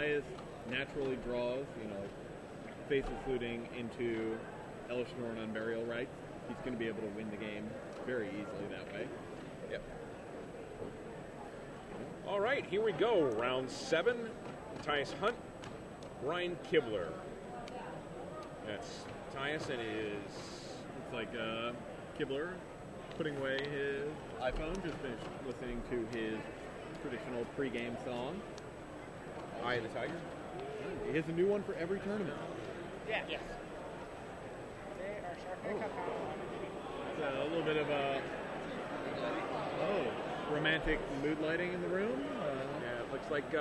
Matthias naturally draws, faceless looting into Hellish Norn on burial rights, he's going to be able to win the game very easily that way. Yep. All right, here we go. Round 7. Matthias Hunt, Ryan Kibler. That's Matthias and his... It's like Kibler putting away his iPhone, just finished listening to his traditional pregame song. Eye of the Tiger? He has a new one for every tournament. Yeah. Yes. They are sharpening up. It's a little bit of romantic mood lighting in the room. Yeah, it looks like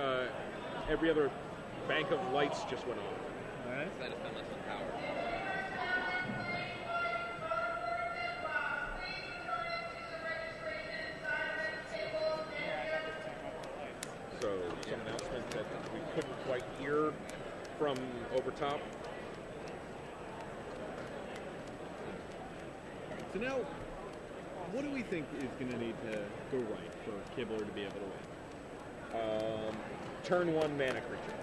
every other bank of lights just went off. All right. Instead of spend less on power. So, some announcement that we couldn't quite hear from over top. So now, what do we think is going to need to go right for Kibler to be able to win? Turn 1 mana creature.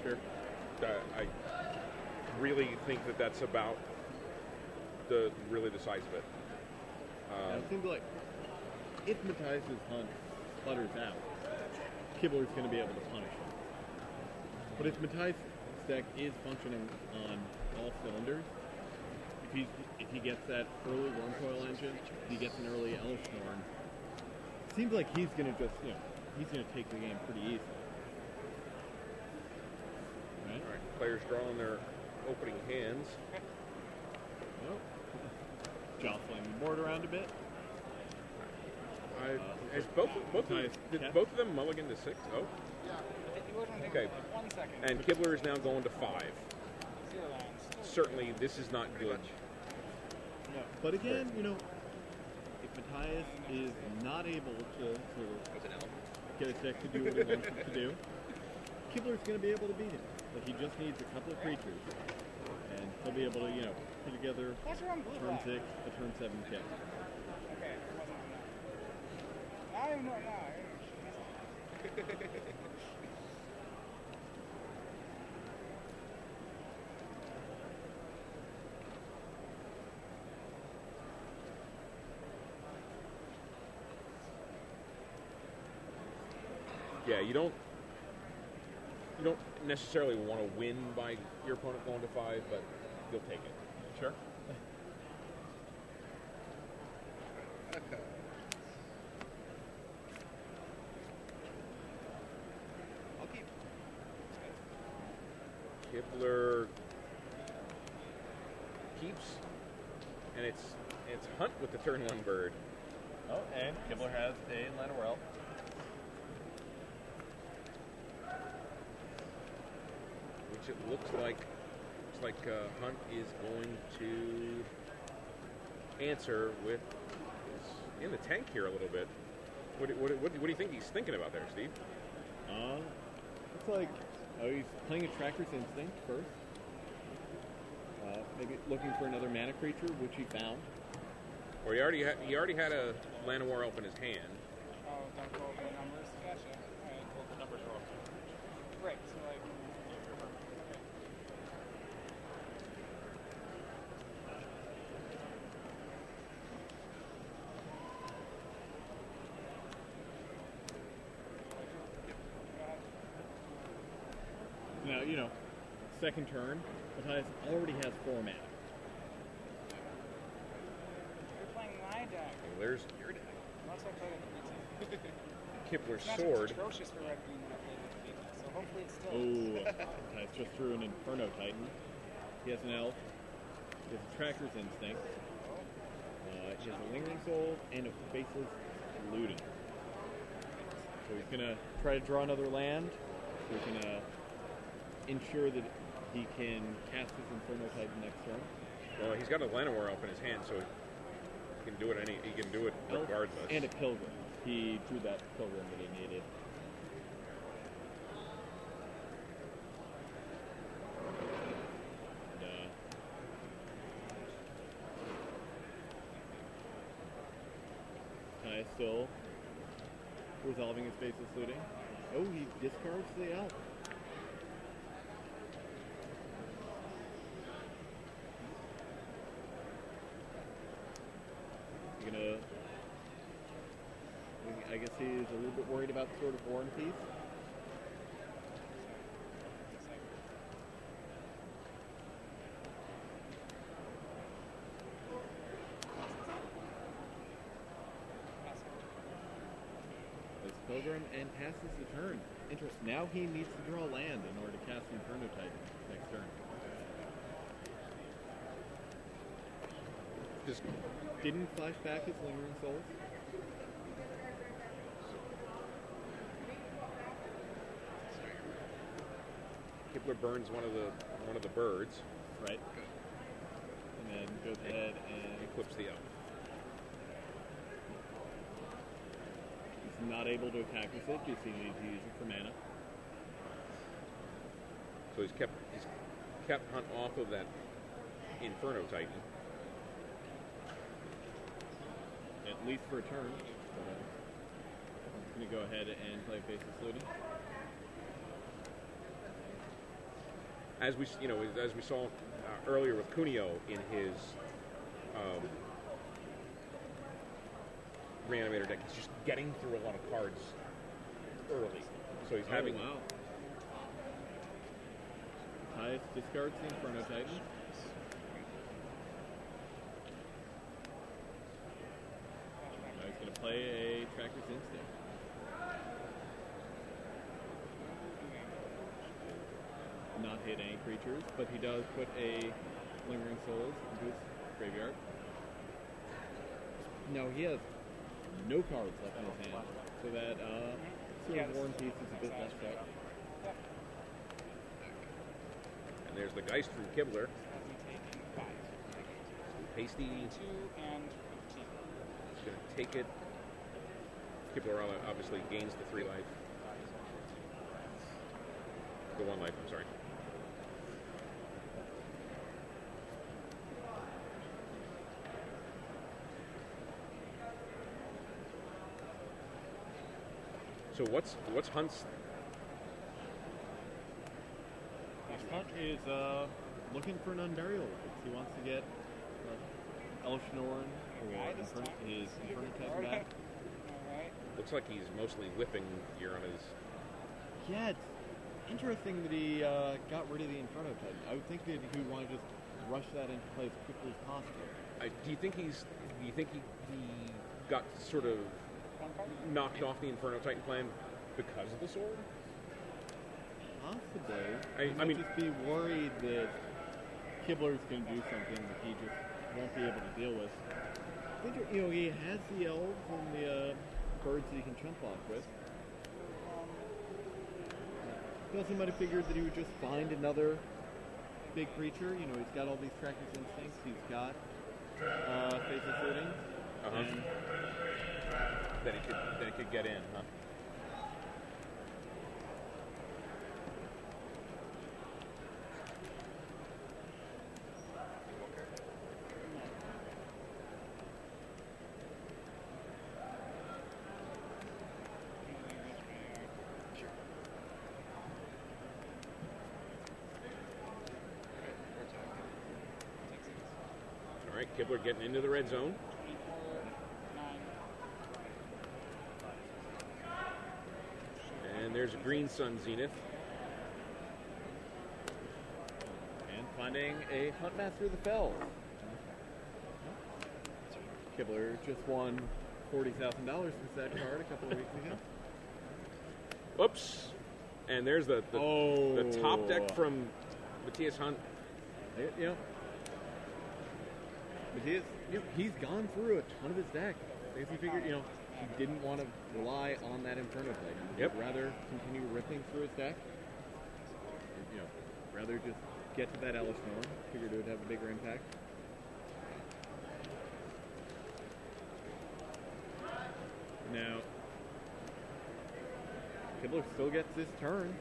Sure. I really think that's about the size of it. It seems like if Matthias' Hunt flutters out, Kibler's going to be able to punish him. But if Matthias' deck is functioning on all cylinders, if he gets that early Wormcoil Engine, if he gets an early Hellish Norn, it seems like he's going to just, he's going to take the game pretty easily. Right? All right, players drawing their opening hands. Oh. Jostling the board around a bit. Both of them mulligan to 6? Oh. Yeah. He wasn't Okay. like 1 second. And Kibler is now going to 5. 0 lands. Certainly, this is not good. No. But again, if Matthias is not able to get his deck to do what he wants it to do, Kibler's going to be able to beat him. But he just needs a couple of creatures, and he'll be able to, put together turn 6, a turn 7 kick. Okay, it wasn't enough. Now I don't know now. Yeah, you don't necessarily want to win by your opponent going to 5, but you'll take it. Sure. Okay. I'll keep. Kibler keeps, and it's Hunt with the turn 1 bird. Oh, and Kibler has a Llanowar. Which it looks like Hunt is going to answer with in the tank here a little bit. What do you think he's thinking about there, Steve? It's like he's playing a Tracker's Instinct first. Maybe looking for another mana creature, which he found. Or he already had a Llanowar Elf in his hand. Oh, don't go over the numbers. Gotcha. Alright. Well, the numbers are off. Right, so like... Now, second turn, Matthias already has 4 mana. You're playing my deck. Well, there's your deck. Unless I play it. Kibler's It's sword. atrocious for red green when I played it, so hopefully it's still. Matthias just threw an Inferno Titan. He has an Elf. He has a Tracker's Instinct. He has a Lingering Soul and a Faceless Looting. So he's going to try to draw another land. So he's going to ensure that he can cast his Inferno Titan next turn. Well, he's got a Llanowar Elf in his hand, so he can do it. He can do it regardless. And a Pilgrim. He drew that Pilgrim that he needed. And still resolving his Faceless Looting. Oh, he discards the Elf. about sort of War and Peace? Pilgrim and passes the turn. Interesting. Now he needs to draw land in order to cast Inferno Titan next turn. Just didn't flash back his Lingering Souls. Kibler burns one of the birds. Right. And then goes ahead and equips the elf. Not able to attack with it because he needs to use it for mana. So he's kept Hunt off of that Inferno Titan. At least for a turn. But, I'm going to go ahead and play Faceless Looting. As we saw earlier with Cuneo in his Reanimator deck, he's just getting through a lot of cards early. So he's having... Wow. Tyus discards the Inferno Titan. Now he's going to play a Tracker's Instinct. Not hit any creatures, but he does put a Lingering Souls into his graveyard. No, he has no cards left in his hand, so that sort of War and Peace is a bit less set. And there's the Geist from Kibler. Hasty. 2 and 15. He's going to take it. Kibler obviously gains the 3 life. The 1 life, I'm sorry. So what's Hunt's? Hunt is looking for an Unburial. He wants to get Elshnorn or his Inferno Titan back. Alright. Looks like he's mostly whipping here on his. Yeah, it's interesting that he got rid of the Inferno Titan. I would think that he would want to just rush that into play as quickly as possible. Do you think he got sort of knocked off the Inferno Titan plan because of the sword? Possibly. I mean, just be worried that Kibler's going to do something that he just won't be able to deal with. I think he has the elves and the birds that he can jump off with. He also might have figured that he would just find another big creature. He's got all these Tracker's Instincts. He's got Faceless Looting. And then he could get in, huh? All right, Kibler getting into the red zone. 9. And there's a Green Sun Zenith. And finding a Huntmaster of the Fells. Kibler just won $40,000 with that card a couple of weeks ago. Whoops. And there's the top deck from Matthias Hunt. Matthias, he's gone through a ton of his deck. Because he figured, he didn't want to rely on that Inferno Titan. Yep. He'd rather continue ripping through his deck. Rather just get to that Elshnorn. Figured it would have a bigger impact. Now, Kibler still gets his turn.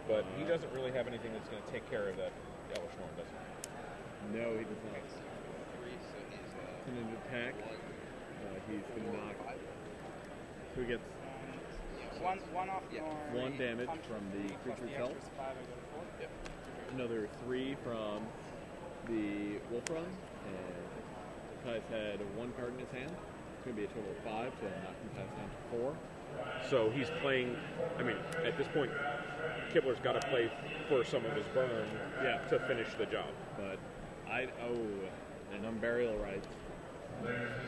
But he doesn't really have anything that's going to take care of that Elshnorn, does he? No, he does not. He's going to attack. He's going to knock. So he gets one off your 1 damage from the creature's health. 5, I go to 4. Another 3 from the Wolf Run. And Tyus had 1 card in his hand. It's going to be a total of 5, so knock him Tyus down to 4. So he's playing. I mean, at this point, Kibler's got to play for some of his burn to finish the job. But an unburial rights.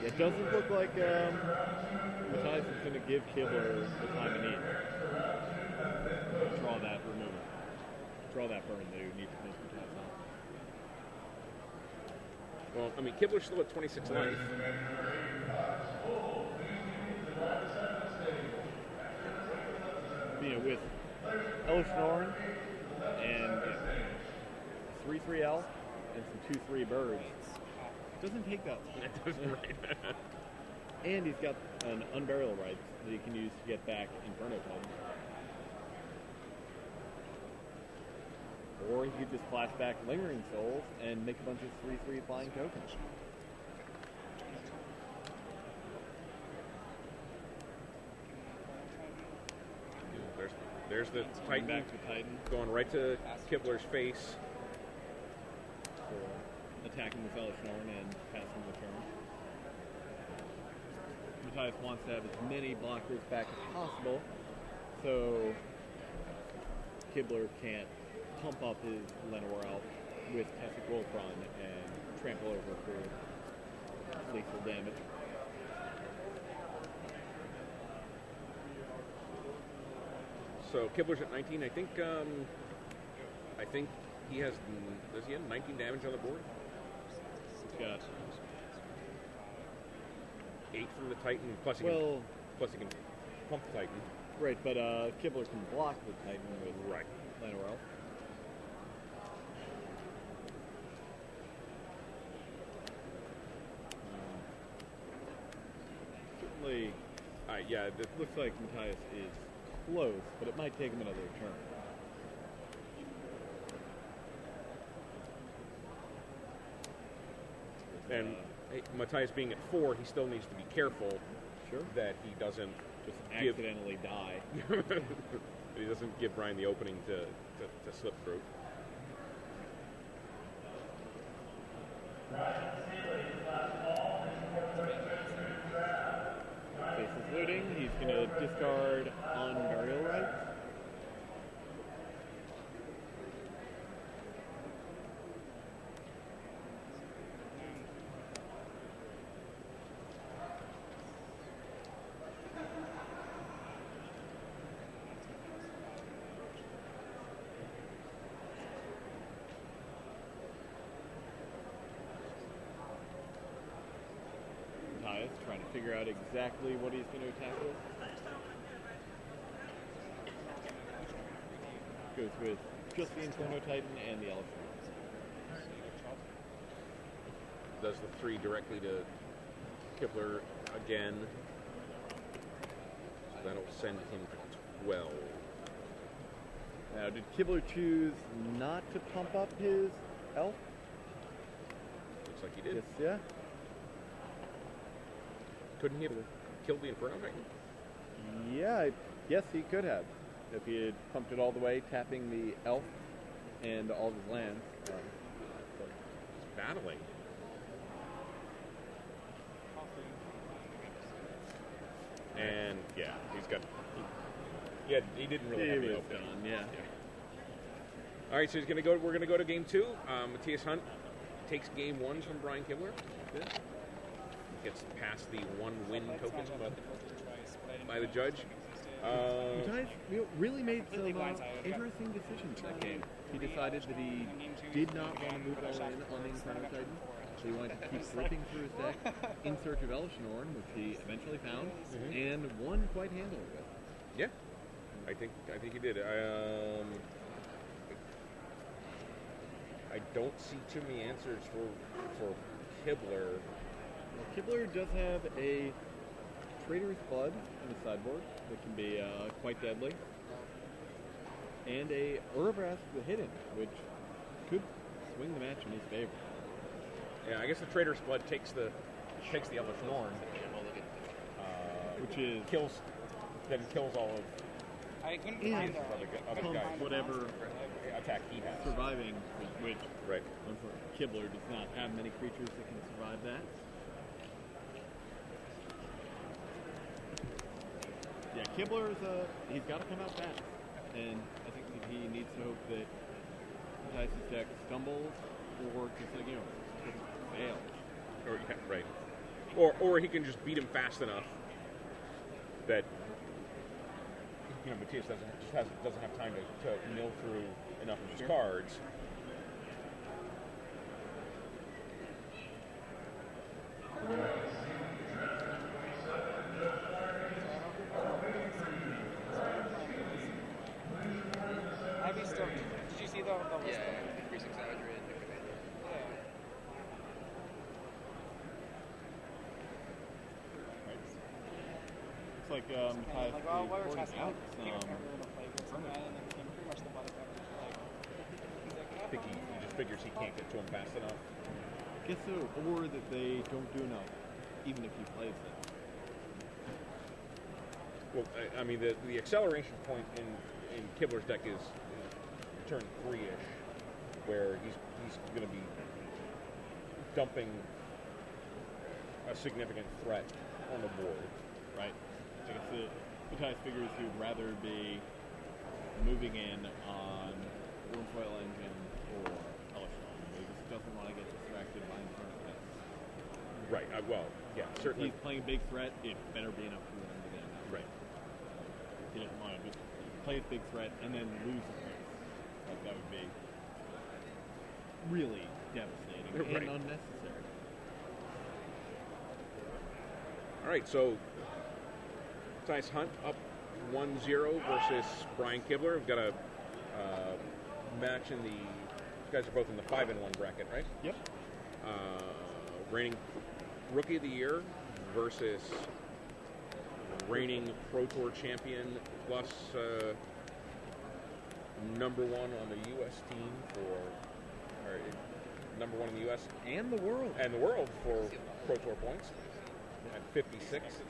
It doesn't look like Matthias is going to give Kibler the time he needs. Draw that removal. Draw that burn that he would need to finish Matthias off. Well, I mean, Kibler's still at 26 life. You know, with Elishnorn and 3/3 and some 2/3 birds, it doesn't take that long. That doesn't right. And he's got an unburial rights that he can use to get back Inferno Titan. Or he could just flash back Lingering Souls and make a bunch of 3/3 flying tokens. There's the Titan, back to Titan, going right to Kibler's face. For attacking with Elishnorn and passing the turn. Matthias wants to have as many blockers back as possible, so Kibler can't pump up his Llanowar Elf with Tessic Voltron and trample over for lethal damage. So Kibler's at 19. I think he has. Does he have 19 damage on the board? He's got 8 from the Titan. Plus he can pump the Titan. Right, but Kibler can block the Titan with Llanowar Elf. Certainly, it looks like Matthias is close, but it might take him another turn. And Matthias being at 4, he still needs to be careful that he doesn't just accidentally die. That he doesn't give Brian the opening to slip through. Faces looting. He's going to discard on burial rights. Trying to figure out exactly what he's going to attack with. Goes with just the Inferno Titan and the Elephant. Does the 3 directly to Kibler again. So that'll send him to 12. Now, did Kibler choose not to pump up his elf? Looks like he did. Yes, yeah. Couldn't he have killed the Inferno Titan? Yeah, yes, he could have. If he had pumped it all the way, tapping the elf and all of his lands. He's battling. And, he's got... He didn't really have the opening. Yeah. All right, so we're going to go to game 2. Matthias Hunt takes game 1 from Brian Kibler. Good. Gets past the 1 win token by the judge. Matthias really made some interesting decisions in that game. He decided that he did not want to move all in on the Inferno Titan. So he wanted to keep flipping through his deck in search of Elishnorn, which he eventually found, and won quite handily with. Yeah, I think he did. I don't see too many answers for Kibler. Well, Kibler does have a Traitorous Blood in the sideboard that can be quite deadly, and a Urabrask the Hidden, which could swing the match in his favor. Yeah, I guess the Traitorous Blood takes the Elishnorn, which is kills all of I couldn't find other guys. Whatever attack he has. Surviving, which right. Unfortunately, Kibler does not have many creatures that can survive that. Yeah, Kibler's he's got to come out fast, and I think that he needs to hope that Matthijs' deck stumbles or just fails. Or yeah, right. Or he can just beat him fast enough that Matthijs doesn't have time to mill through enough of his cards. Did you see the list? Yeah, increasing exaggerated. It's like Matthijs is already out. I think he just figures he can't get to him fast enough. Guess so, or that they don't do enough, even if he plays it. Well, I mean, the acceleration point in Kibler's deck is turn 3-ish, where he's going to be dumping a significant threat on the board. Right. I guess Matthijs figures he would rather be moving in on Wormcoil Engine or Telestrom. He just doesn't want to get distracted by internal things. Right. Well, yeah, certainly. If he's playing a big threat, it better be enough for him to get him. Right. He doesn't want to just play a big threat and then lose the place. Like, that would be really devastating and unnecessary. All right, so Matthijs Hunt up 1-0 versus Brian Kibler. We've got a match in the. You guys are both in the 5-1 bracket, right? Yep. Reigning Rookie of the Year versus reigning Pro Tour champion plus number one on the U.S. team or number one in the U.S. And the world. And the world for Pro Tour points at 56.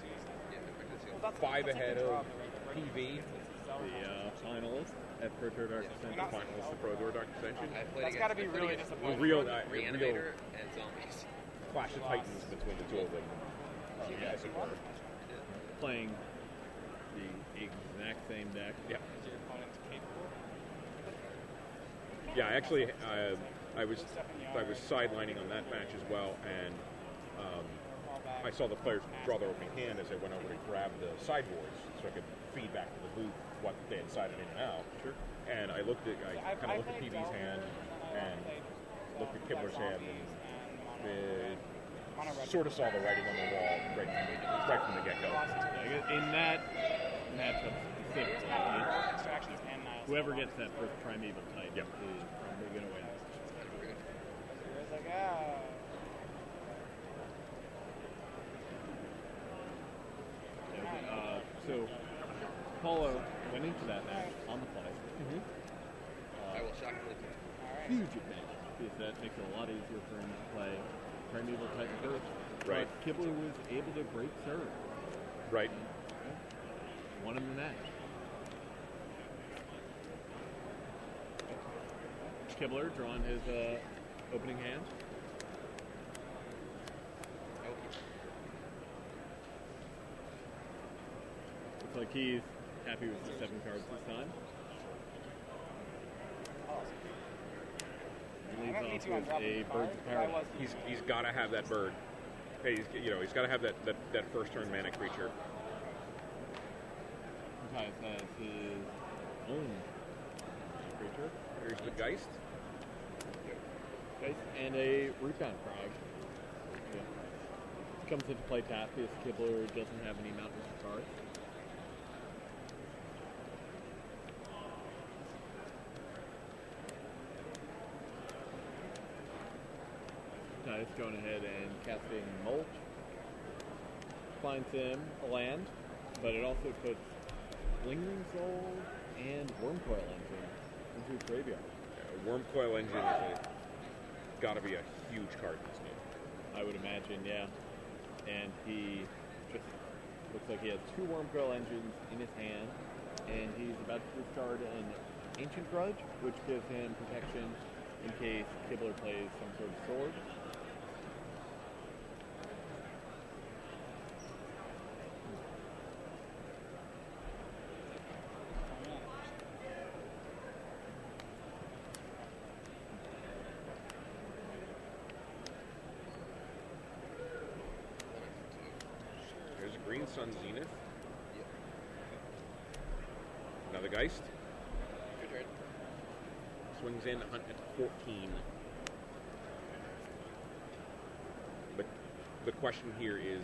5 ahead of PV. The finalist at Pro Tour Dark Ascension. Finalist of Pro Tour Dark Ascension. That's got to be really disappointing. Real Reanimator and zombies. clash of titans between the two of them. As it were. Playing the exact same deck. Yeah. Is your opponent capable? Yeah, actually, I was sidelining on that match as well, and I saw the players draw their opening hand as they went over to grab the sideboards, so I could feed back to the booth what they had sided in and out. Sure. And I kind of looked at PV's hand and looked at Kibler's hand, and sort of saw the writing on the wall right from the get-go. In that matchup specifically, whoever gets that first primeval type is probably going to win. So, Paulo went into that match on the fly. I will shockingly too. Huge advantage, because that makes it a lot easier for him to play primeval type first. Right. But Kibler was able to break serve. Right. Won him the match. Kibler drawing his opening hand. Looks like he's happy with the 7 cards this time. He leads off with a Bird of Paradise. He's got to have that bird. Hey, he's got to have that first turn mana creature. Matthijs has his own creature. Here's the Geist. Geist and a Rootbound Frog. Yeah. Comes into play tap because Kibler doesn't have any mountains of cards. Matthijs going ahead and casting Mulch. Finds him a land, but it also puts Lingering Soul and Wormcoil Engine into his graveyard. Wormcoil Engine is got to be a huge card in this game. I would imagine, yeah. And he just looks like he has 2 Wormcoil Engines in his hand, and he's about to discard an Ancient Grudge, which gives him protection in case Kibler plays some sort of sword. on Zenith. Yep. Another Geist. Your turn. Swings in, Hunt at 14. But the question here is,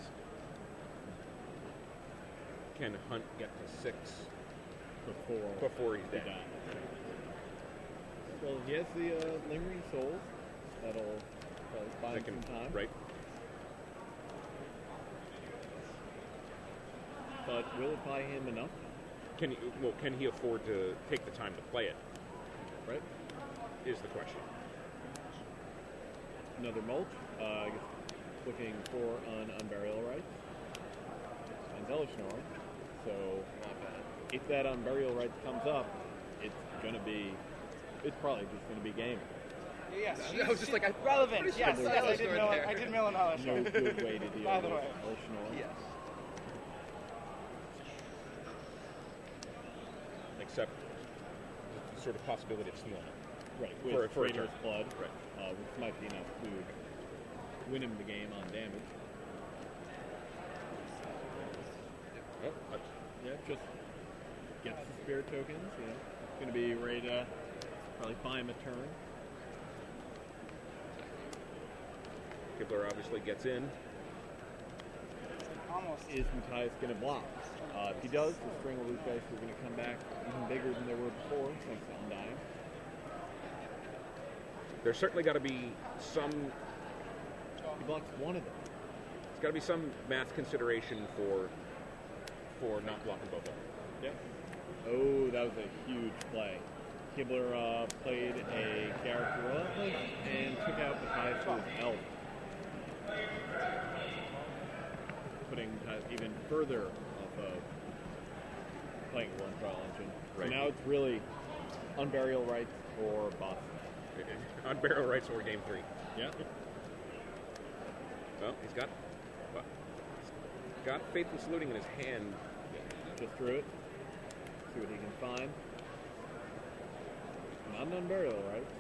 can Hunt get to 6 before he's dead? Well, he has the lingering souls. That'll buy him some time. Right. But will it buy him enough? Can he afford to take the time to play it? Right. Is the question. Another mulch. I guess looking for an Unburial Rites. And Zealous So if that Unburial Rites comes up, it's probably just gonna be game. Yes, I was just like, relevant. Yes, sure I did know. I did know knowledge. No good way to deal By the with way. Elsinore. Yes. Except the sort of possibility of stealing it. Right, For with a Traitor's turn. Blood, Right. which might be enough to win him the game on damage. Oh, Yeah, just gets the spirit tokens, It's going to be ready to probably buy him a turn. Kibler obviously gets in. Almost. Is Matthias going to block? If he does, the string of loot dice are going to come back even bigger than they were before, thanks to Undying. There's certainly got to be some. He blocks one of them. There's got to be some math consideration for not blocking both of them. Yeah. Oh, that was a huge play. Kibler played a character relentless and took out Matthias with his elf. Putting Matthias even further off of playing one trial engine. Right. So now it's really Unburial Rites or bust. On barrel rights or game 3. Yeah. Well, he's got Faithful Saluting in his hand. Just through it. See what he can find. Not an Unburial Rites.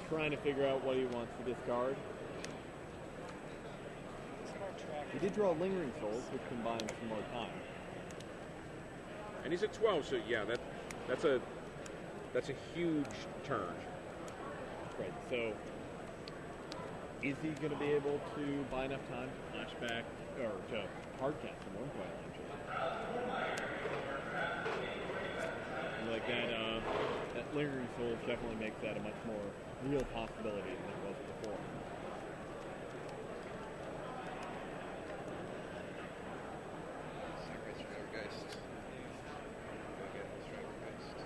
Trying to figure out what he wants to discard. He did draw Lingering Souls, which can buy him some more time. And he's at 12, so yeah, that's a huge turn. Right, so is he going to be able to buy enough time to flashback, or to hardcast him one point launcher? Like that Lingering Souls definitely makes that a much more real possibility than it was before. Sacrifice your Geist. Go get Striker Geist.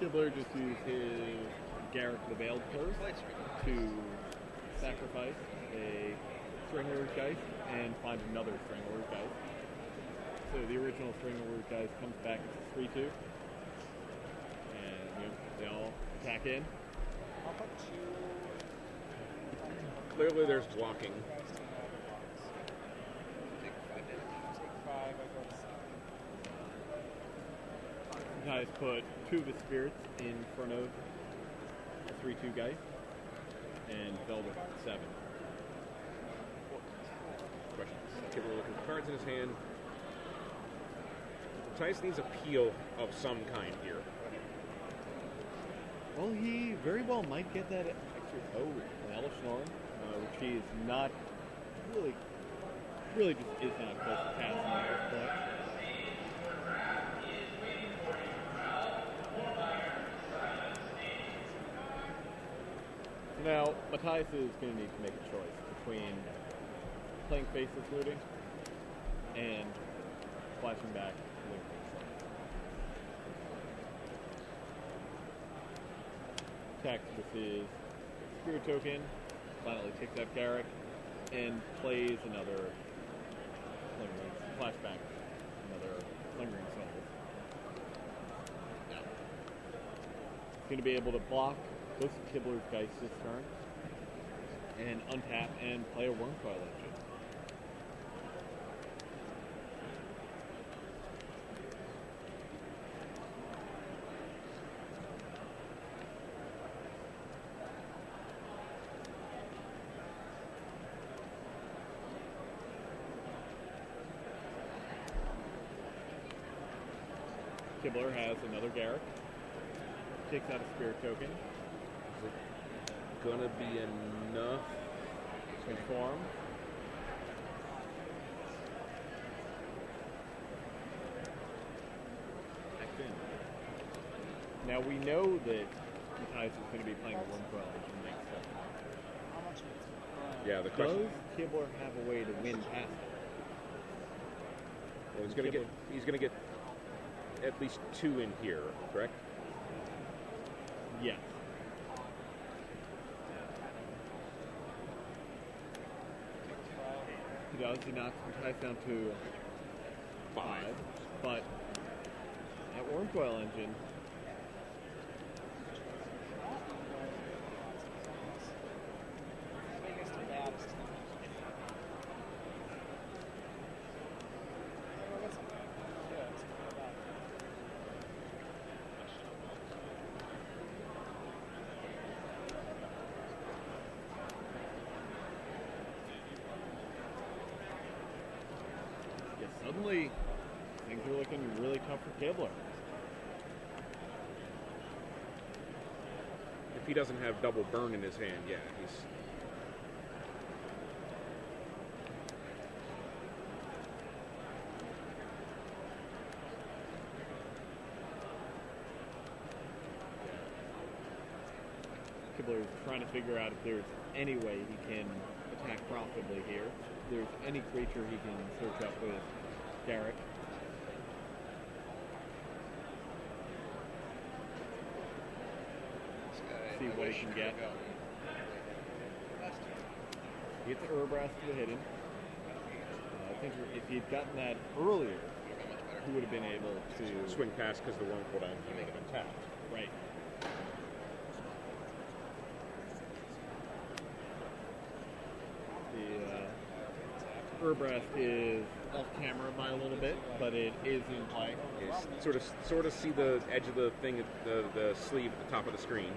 Kibler just used his Garrick the Veiled Curse to sacrifice a Stringler's Geist and find another Stringler's Geist. So the original Stringler's Geist comes back as a 3-2. And they all attack in. I'll put 2. Clearly there's blocking. Take 5 damage. Take 5. I go to 7. Guys put 2 of his spirits in front of the 3-2 Geist and Velvet 7. Question. Kibler looking at cards in his hand. Tice needs a peel of some kind here. Well, he very well might get that extra. Oh, an Elf Snoring, which he is not really just is not close to passing in the first place. Now, Matthias is going to need to make a choice between playing Faceless Looting and flashing back Lingering Souls. attacks with his Spirit Token, finally takes out Garrick, and plays another Lingering flashback, another Lingering Soul. He's going to be able to block both Kibler's Geist this turn, and untap and play a Wormcoil Engine. Kibler has another Garrick. Takes out a Spirit Token. Is it gonna be enough? Conform. Now we know that Matthias is going to be playing a Wormcoil Engine next turn. How much? Yeah, the question. Does Kibler have a way to win past it? Well, he's gonna get at least 2 in here, correct? Yes. He does. He knocks Matthias down to 5. But at Wormcoil Engine, Biggest and baddest. suddenly things are looking really tough for KIBLER. If he doesn't have double burn in his hand, yeah, he's... KIBLER is trying to figure out if there's any way he can attack profitably here. If there's any creature he can search up with Garrick. See what he can get. He gets the Urbrass to the hidden. I think if he'd gotten that earlier, he would have been able to swing past because the Wormcoil would have been tapped. Right. The Urbrass is off camera by a little bit, but it is in play. Sort of see the edge of the thing, the sleeve at the top of the screen.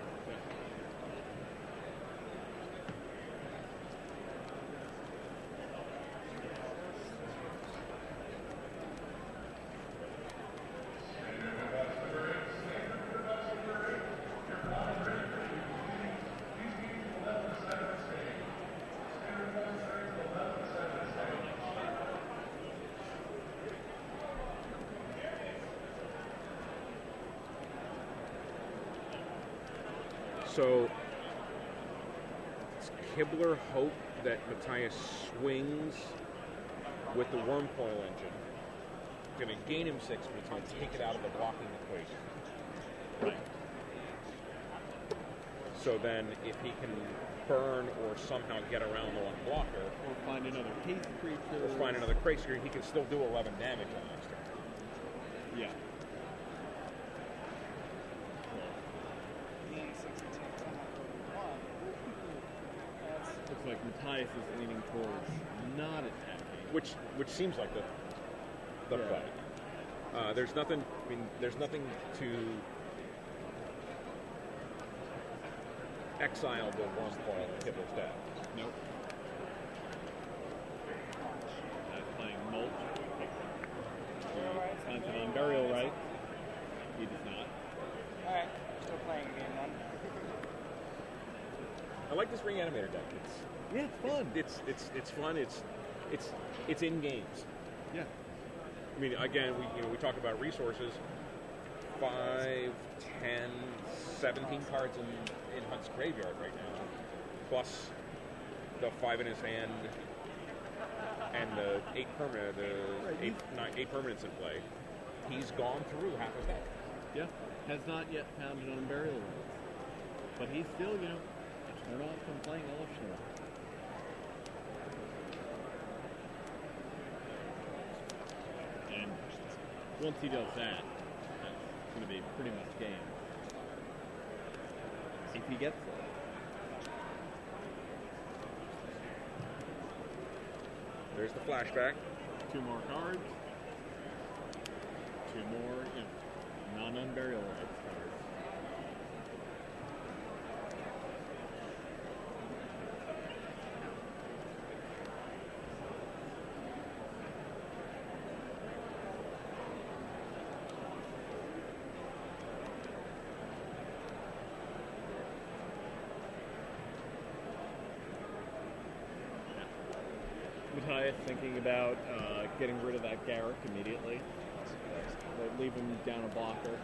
So, does KIBLER hope that Matthias swings with the Wormcoil Engine? It's going to gain him 6, but it's going to take it out of the blocking equation. Right. So then, if he can burn or somehow get around the one blocker, or find another case creature, he can still do 11 damage on next turn. Yeah. Looks like Matthias is leaning towards not attacking, which seems like the play. There's nothing. I mean, there's nothing to exile the Wormcoil in KIBLER's deck. Nope. Playing Mulch. He finds an Unburial Right. He does not. Alright, still playing a game then. I like this Reanimator deck. It's fun. It's fun. It's in games. Yeah. I mean, again, we talk about resources. 5, 10, 17 cards in Hunt's graveyard right now, plus the 5 in his hand and the 8 permanent, eight permanents in play. He's gone through half his deck. Yeah. Has not yet found an Unburial Right. But he's still, you know, a turn off from playing Elishnorn. And once he does that, that's going to be pretty much game. If he gets it. There's the flashback. 2 more cards. 2 more, you know, non-unburial rights cards. Matthias thinking about getting rid of that Garrick immediately. They'd leave him down a blocker.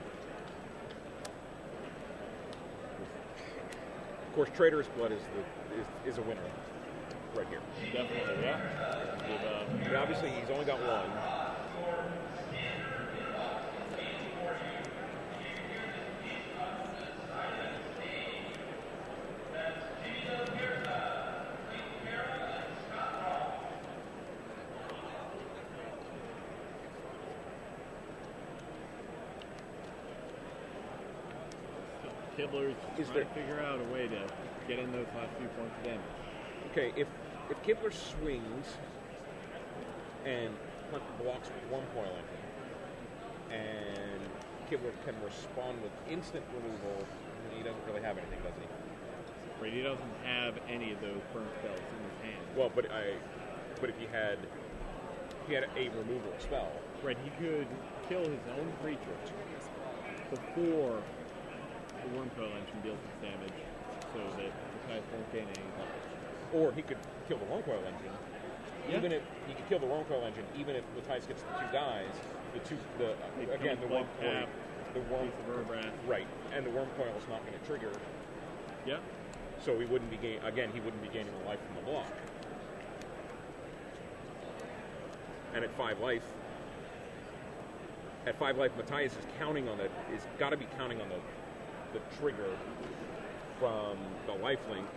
Of course, Traitorous Blood is a winner right here. Definitely, yeah. But obviously, he's only got one. KIBLER's trying to figure out a way to get in those last few points of damage. Okay, if KIBLER swings and blocks with 1 coil engine, and KIBLER can respond with instant removal, he doesn't really have anything, does he? Right, he doesn't have any of those burn spells in his hand. Well, but if he had a removal spell, right, he could kill his own creature before the Worm Coil Engine deals its damage, so that the guys won't gain any life. or he could kill the Worm Coil Engine. Yeah. Even if he could kill the Worm Coil Engine, even if Matthias gets the 2 guys, the Worm Coil, right, and the Worm Coil is not going to trigger. Yeah. So he wouldn't be he wouldn't be gaining the life from the block. And at 5 life, Matthias is counting on got to be counting on the trigger from the lifelink.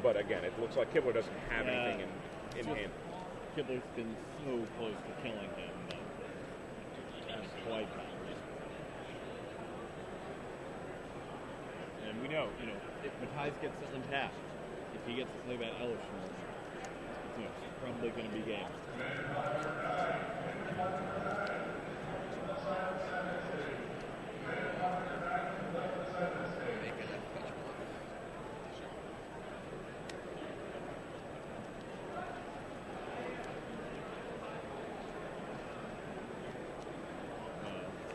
But again, it looks like KIBLER doesn't have anything in hand. KIBLER's been so close to killing him, but not quite gotten it. And we know, if Matthias gets to untap, if he gets to play that Elishnorn, it's probably going to be game.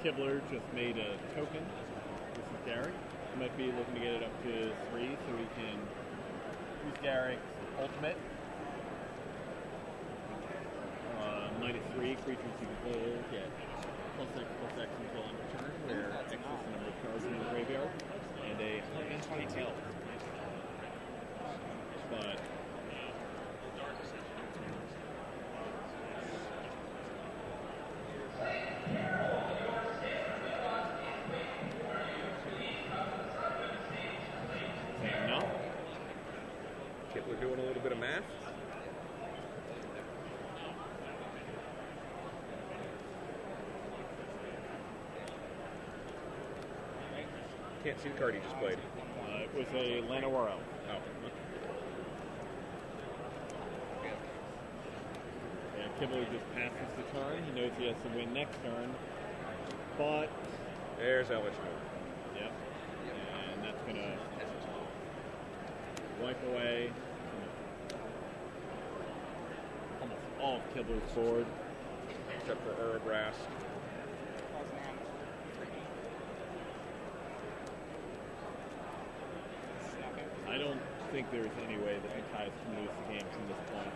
KIBLER just made a token. This is Garrick. He might be looking to get it up to 3 so he can use Garrick's ultimate. -3 creatures you control get +X until end of turn, where X is the number of cards in the graveyard, and a 120 health. But no. KIBLER doing a little bit of math. Can't see the card he just played. It was a Llanowar Elf. Oh. Yeah, KIBLER just passes the turn. He knows he has to win next turn. But There's Elishnorn. yep. And that's gonna wipe away almost all of KIBLER's board. Except for Urabrast. I don't think there's any way that Matthias can lose the game from this point.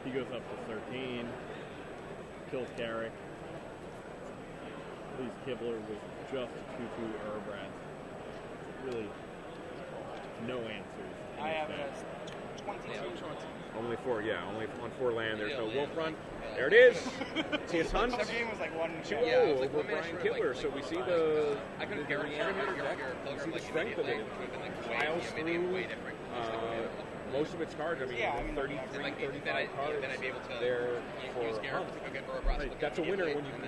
He goes up to 13, kills Garrick, leaves KIBLER with just 2/2 Urabrast. Really, no answers. I have it as Only 4, yeah, only on 4 land. There's no wolf run. There it is. It's Hunt. That game was like 1-2. 2-0 over Brian KIBLER. So we see the reanimator deck. We see the strength of it. Piles through most of its cards. I mean, 33, 35 cards there for Hunt. That's a winner when you can